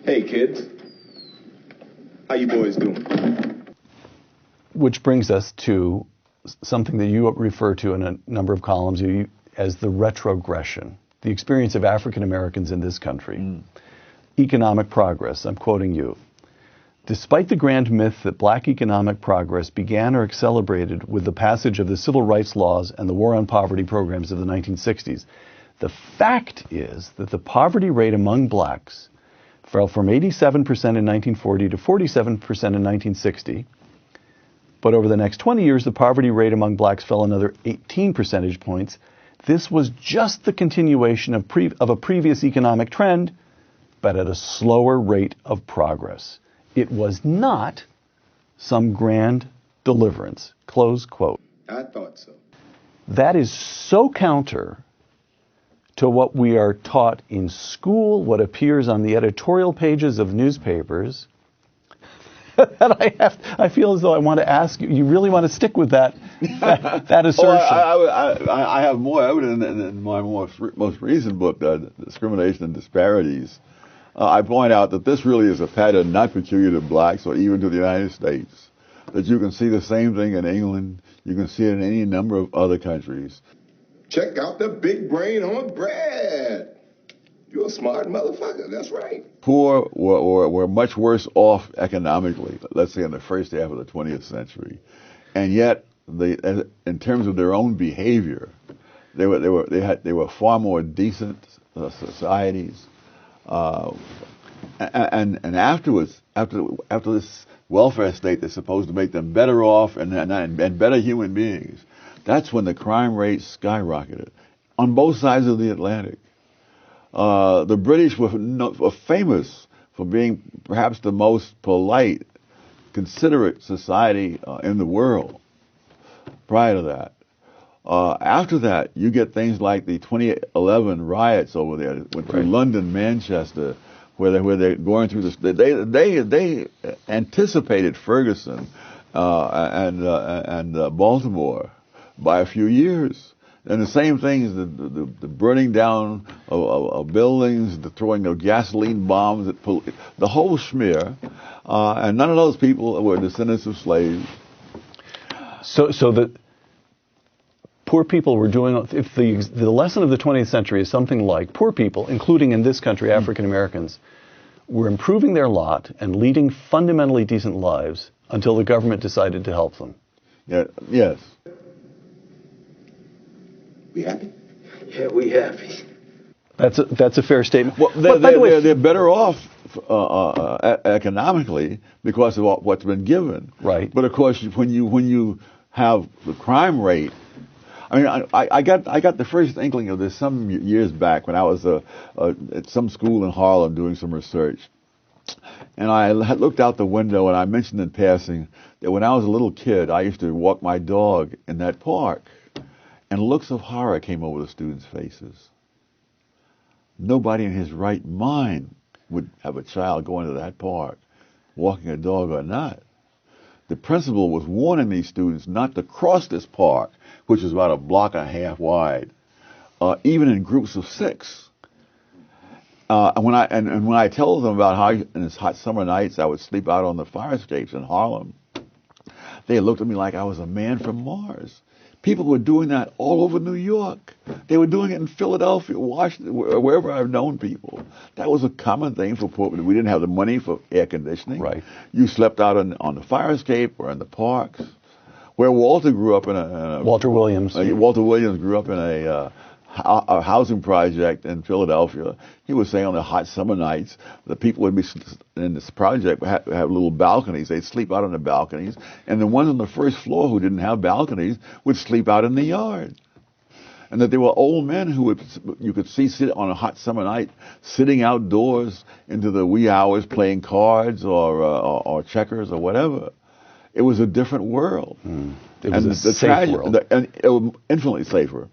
Hey, kids. How you boys doing? Which brings us to something that you refer to in a number of columns as the retrogression, the experience of African Americans in this country. Economic progress, I'm quoting you. Despite the grand myth that black economic progress began or accelerated with the passage of the civil rights laws and the war on poverty programs of the 1960s, the fact is that the poverty rate among blacks fell from 87% in 1940 to 47% in 1960. But over the next 20 years, the poverty rate among blacks fell another 18 percentage points. This was just the continuation of a previous economic trend, but at a slower rate of progress. It was not some grand deliverance. Close quote. I thought so. That is so counter to what we are taught in school, what appears on the editorial pages of newspapers, that I feel as though I want to ask you, you really want to stick with that assertion? I have more evidence in my most recent book, Discrimination and Disparities. I point out that this really is a pattern not peculiar to blacks or even to the United States, that you can see the same thing in England, you can see it in any number of other countries. Check out the big brain on Brad. You're a smart motherfucker, that's right. Poor were much worse off economically, let's say in the first half of the 20th century. And yet, in terms of their own behavior, they were far more decent societies. And afterwards, after this welfare state that's supposed to make them better off and better human beings, that's when the crime rate skyrocketed on both sides of the Atlantic. The British were famous for being perhaps the most polite, considerate society in the world. Prior to that, after that, you get things like the 2011 riots over there, went through London, Manchester, where they're going through this. They anticipated Ferguson and Baltimore by a few years. And the same thing is the burning down of buildings, the throwing of gasoline bombs, the whole smear. And none of those people were descendants of slaves. So the poor people were doing, if the lesson of the 20th century is something like poor people, including in this country African Americans, were improving their lot and leading fundamentally decent lives until the government decided to help them. Yeah, yes. We happy? Yeah, we happy. That's a fair statement. Well, they're better off economically because of what's been given. Right. But of course, when you have the crime rate, I mean, I got the first inkling of this some years back when I was at some school in Harlem doing some research, and I had looked out the window and I mentioned in passing that when I was a little kid, I used to walk my dog in that park. And looks of horror came over the students' faces. Nobody in his right mind would have a child go into that park, walking a dog or not. The principal was warning these students not to cross this park, which is about a block and a half wide, even in groups of 6. And when I tell them about how in these hot summer nights I would sleep out on the fire escapes in Harlem, they looked at me like I was a man from Mars. People were doing that all over New York. They were doing it in Philadelphia, Washington, wherever I've known people. That was a common thing for poor people. We didn't have the money for air conditioning. Right. You slept out on the fire escape or in the parks. Where Walter grew up Walter Williams. Walter Williams grew up in a housing project in Philadelphia. He was saying on the hot summer nights, the people would be in this project would have little balconies. They'd sleep out on the balconies, and the ones on the first floor who didn't have balconies would sleep out in the yard. And that there were old men who you could see sit on a hot summer night, sitting outdoors into the wee hours playing cards or checkers or whatever. It was a different world. It was a safe world. And it was infinitely safer.